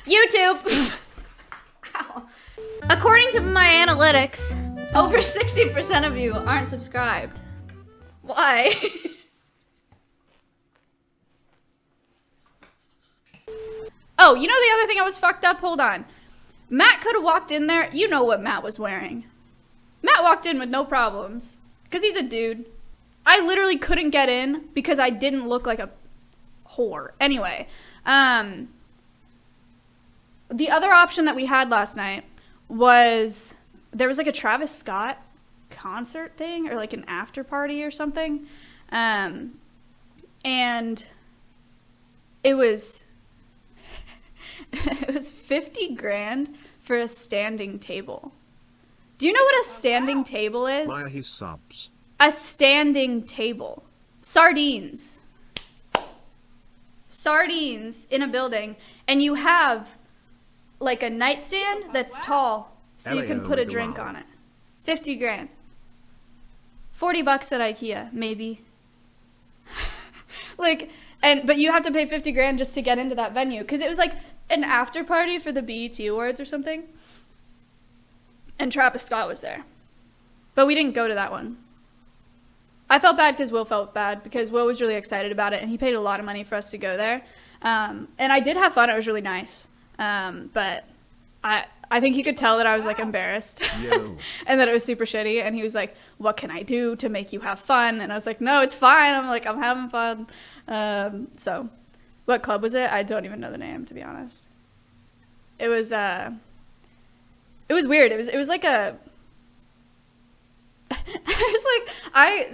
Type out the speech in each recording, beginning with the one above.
YouTube! Ow. According to my analytics, over 60% of you aren't subscribed. Why? Oh, you know the other thing I was fucked up? Hold on. Matt could have walked in there. You know what Matt was wearing. Matt walked in with no problems. Because he's a dude. I literally couldn't get in because I didn't look like a whore. Anyway, the other option that we had last night was there was like a Travis Scott concert thing or like an after party or something. And it was it was 50 grand for a standing table. Do you know what a standing table is? Maya his subs. A standing table. Sardines. Sardines in a building. And you have like a nightstand that's tall so you can put a drink on it. 50 grand. 40 bucks at IKEA, maybe. But you have to pay 50 grand just to get into that venue. Because it was like an after party for the BET Awards or something. And Travis Scott was there. But we didn't go to that one. I felt bad because Will felt bad because Will was really excited about it and he paid a lot of money for us to go there. And I did have fun. It was really nice. But I think he could tell that I was like embarrassed and that it was super shitty. And he was like, what can I do to make you have fun? And I was like, no, it's fine. I'm like, I'm having fun. So what club was it? I don't even know the name, to be honest. It was weird. It was like a, I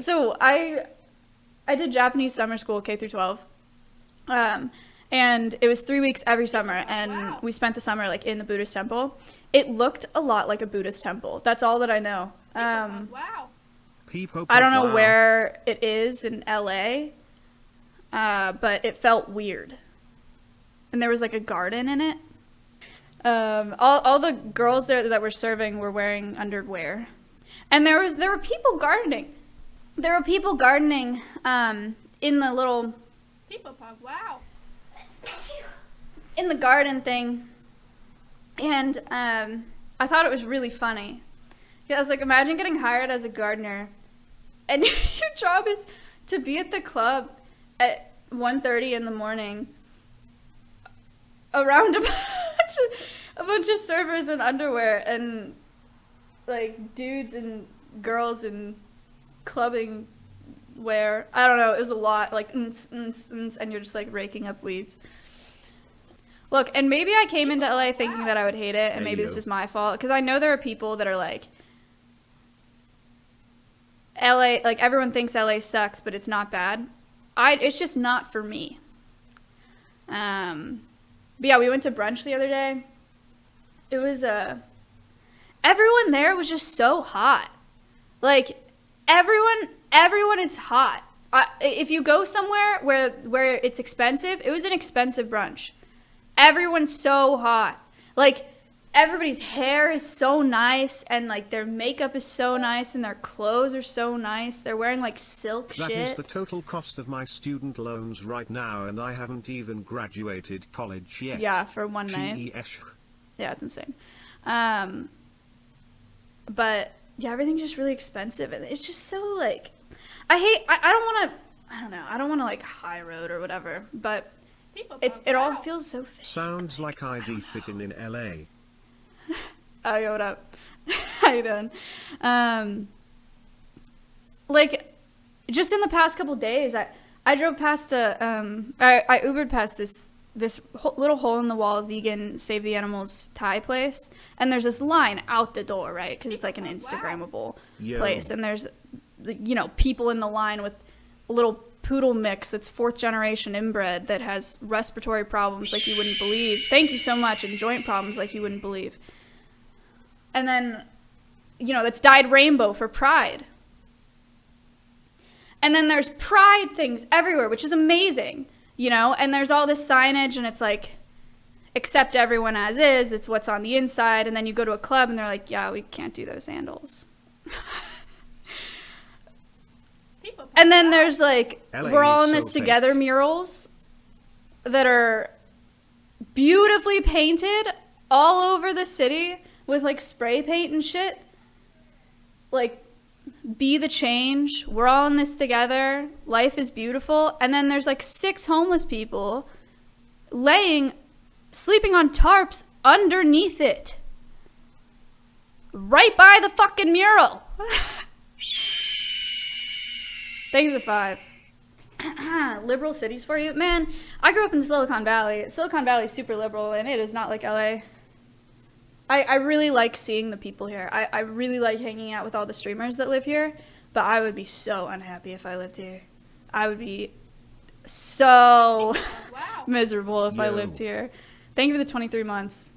did Japanese summer school, K through 12. And it was 3 weeks every summer, and we spent the summer like in the Buddhist temple. It looked a lot like a Buddhist temple. That's all that I know. Wow. I don't know where it is in LA, but it felt weird. And there was like a garden in it. All the girls there that were serving were wearing underwear. And there were people gardening. There were people gardening in the little people pub. Wow. In the garden thing. And I thought it was really funny. Yeah, I was like, imagine getting hired as a gardener and your job is to be at the club at 1:30 in the morning around a bunch of servers in underwear and like dudes and girls in clubbing wear. I don't know, it was a lot, like, and you're just like raking up weeds. Look, and maybe I came into LA thinking that I would hate it, and maybe this is my fault, because I know there are people that are like, LA, like everyone thinks LA sucks, but it's not bad. It's just not for me. But yeah, we went to brunch the other day. It was everyone there was just so hot. Like everyone is hot. If you go somewhere where it's expensive, it was an expensive brunch. Everyone's so hot. Like everybody's hair is so nice and like their makeup is so nice and their clothes are so nice. They're wearing like silk shit. That is the total cost of my student loans right now and I haven't even graduated college yet. Yeah, for one night. Yeah, it's insane. But yeah, everything's just really expensive and it's just so like, I don't want to like high road or whatever, but it all feels so fake. Sounds like ID fitting in LA. Oh, yo, what up? How you doing? Like, just in the past couple days, I drove past I Ubered past this little hole in the wall vegan Save the Animals Thai place, and there's this line out the door, right? Because it's like an Instagrammable place, and there's, you know, people in the line with a little poodle mix that's 4th generation inbred that has respiratory problems like you wouldn't believe. Thank you so much. And joint problems like you wouldn't believe. And then, you know, that's dyed rainbow for pride. And then there's pride things everywhere, which is amazing, you know, and there's all this signage and it's like, accept everyone as is, it's what's on the inside. And then you go to a club and they're like, yeah, we can't do those sandals. And then there's like, we're all in this together murals that are beautifully painted all over the city with like spray paint and shit. Like, be the change. We're all in this together. Life is beautiful. And then there's like 6 homeless people sleeping on tarps underneath it. Right by the fucking mural. Thank you for the 5. Liberal cities for you? Man, I grew up in Silicon Valley. Silicon Valley is super liberal, and it is not like LA. I really like seeing the people here. I really like hanging out with all the streamers that live here, but I would be so unhappy if I lived here. I would be so miserable if I lived here. Thank you for the 23 months.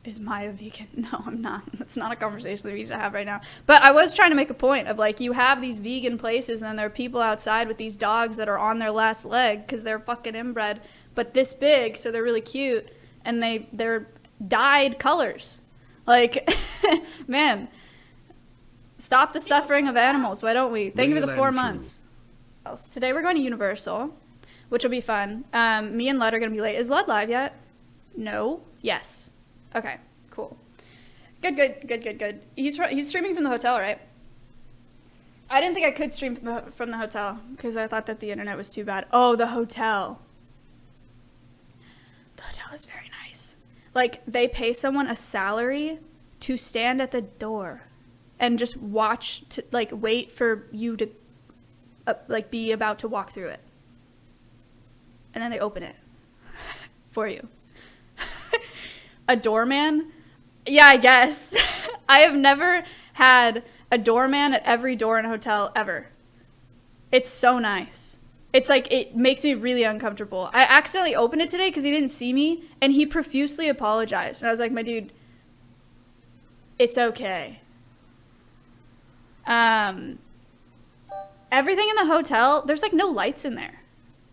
Is Maya vegan? No, I'm not. That's not a conversation that we need to have right now. But I was trying to make a point of, like, you have these vegan places, and then there are people outside with these dogs that are on their last leg because they're fucking inbred, but this big, so they're really cute, and they're dyed colors. Like, man, stop the suffering of animals. Why don't we? Thank you for the 4 months. Today we're going to Universal, which will be fun. Me and Lud are going to be late. Is Lud live yet? No? Yes. Okay, cool. Good. He's streaming from the hotel, right? I didn't think I could stream from the hotel because I thought that the internet was too bad. Oh, the hotel. The hotel is very nice. Like, they pay someone a salary to stand at the door and just wait for you to, be about to walk through it. And then they open it for you. A doorman? Yeah, I guess. I have never had a doorman at every door in a hotel ever. It's so nice. It's like, it makes me really uncomfortable. I accidentally opened it today because he didn't see me, and he profusely apologized. And I was like, my dude, it's okay. Everything in the hotel, there's like no lights in there.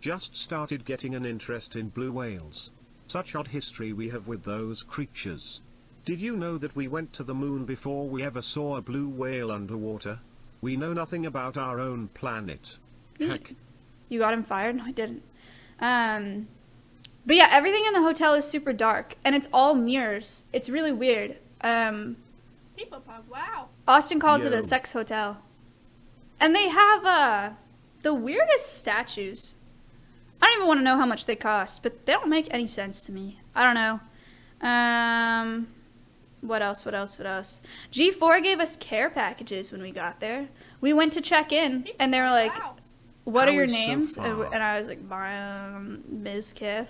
Just started getting an interest in blue whales. Such odd history we have with those creatures. Did you know that we went to the moon before we ever saw a blue whale underwater? We know nothing about our own planet. Heck. You got him fired? No, I didn't. But yeah, everything in the hotel is super dark, and it's all mirrors. It's really weird. People pop, wow. Austin calls it a sex hotel. And they have the weirdest statues. I don't even want to know how much they cost, but they don't make any sense to me. I don't know. What else? G4 gave us care packages when we got there. We went to check in, and they were like, what are your names? And I was like, Mizkif.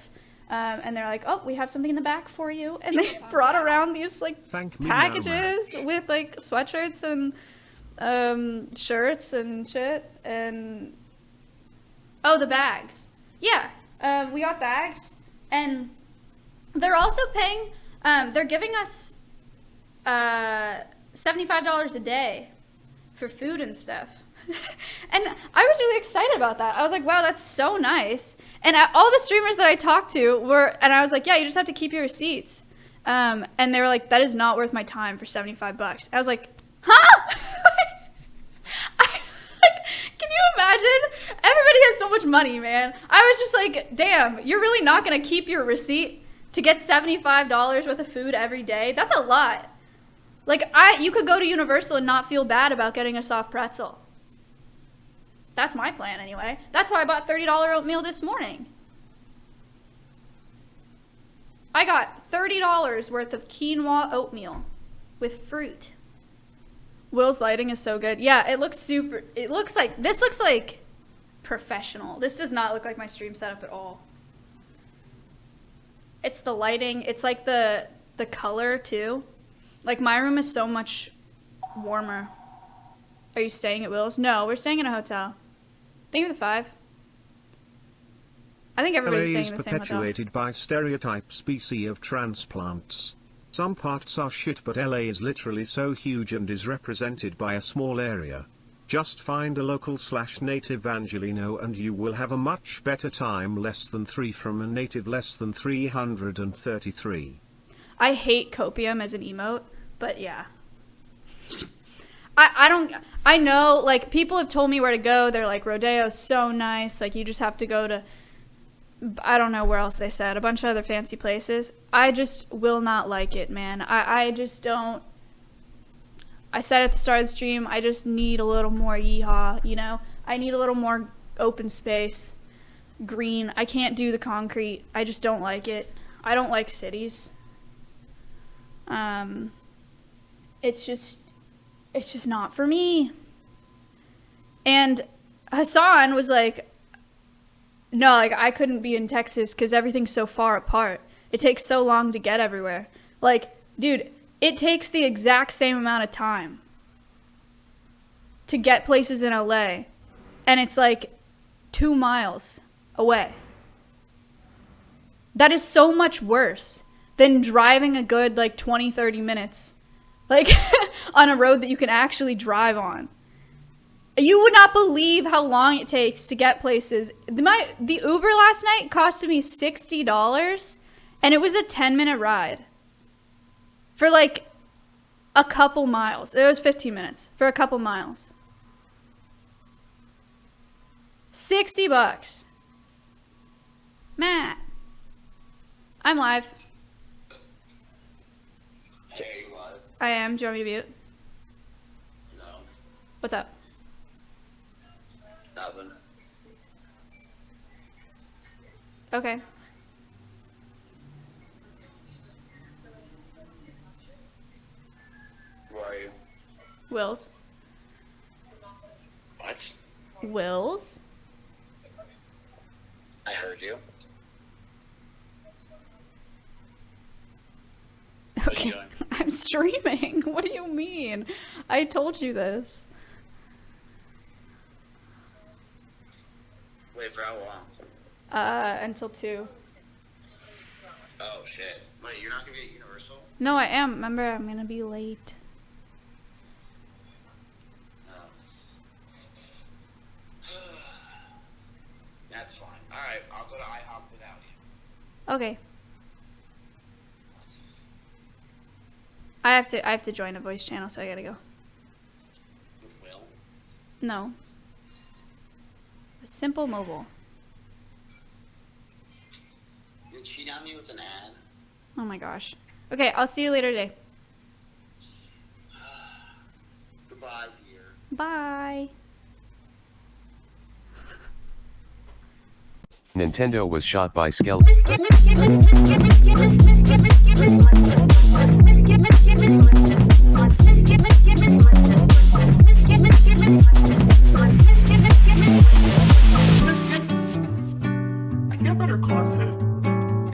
And they're like, oh, we have something in the back for you. And they brought around these packages with like sweatshirts and shirts and shit. And the bags. Yeah, we got bags. And they're also paying, they're giving us $75 a day for food and stuff. And I was really excited about that. I was like, wow, that's so nice. And all the streamers that I talked to and I was like, yeah, you just have to keep your receipts. And they were like, that is not worth my time for $75. I was like, huh? Can you imagine? Everybody has so much money, man. I was just like, damn, you're really not going to keep your receipt to get $75 worth of food every day? That's a lot. Like, you could go to Universal and not feel bad about getting a soft pretzel. That's my plan anyway. That's why I bought $30 oatmeal this morning. I got $30 worth of quinoa oatmeal with fruit. Will's lighting is so good. Yeah, it looks this looks like professional. This does not look like my stream setup at all. It's the lighting. It's like the color too. Like, my room is so much warmer. Are you staying at Will's? No, we're staying in a hotel. Thank you for the 5. I think everybody's staying in the same hotel. LA is perpetuated by stereotypes BC of transplants. Some parts are shit, but LA is literally so huge and is represented by a small area. Just find a local/native Angelino and you will have a much better time. Less than 3 from a native, less than 333. I hate copium as an emote, but yeah. I know, like, people have told me where to go. They're like, Rodeo's so nice. Like, you just have to go to I don't know where else they said. A bunch of other fancy places. I just will not like it, man. I just don't. I said at the start of the stream, I just need a little more yeehaw, you know? I need a little more open space, green. I can't do the concrete. I just don't like it. I don't like cities. It's just not for me. And Hassan was like, no, like, I couldn't be in Texas because everything's so far apart. It takes so long to get everywhere. Like, dude, it takes the exact same amount of time to get places in LA. And it's like 2 miles away. That is so much worse than driving a good, like, 20, 30 minutes. Like, on a road that you can actually drive on. You would not believe how long it takes to get places. The Uber last night costed me $60, and it was a 10-minute ride. For, like, a couple miles. It was 15 minutes. For a couple miles. $60. Matt. I'm live. Hey, you live? I am. Do you want me to mute? No, What's up? nothing. Okay. Where are you? Wills. What? Wills? I heard you. What are you Okay. doing? I'm streaming. What do you mean? I told you this. Wait, for how long? Until 2. Oh, shit. Wait, you're not gonna be at Universal? No, I am. Remember, I'm gonna be late. No. That's fine. Alright, I'll go to IHOP without you. Okay. I have to join a voice channel, so I gotta go. With Will? No. Simple Mobile. Did she cheat on me with an ad? Oh my gosh. Okay, I'll see you later today. Goodbye, dear. Bye. Nintendo was shot by Skell. Mizkif.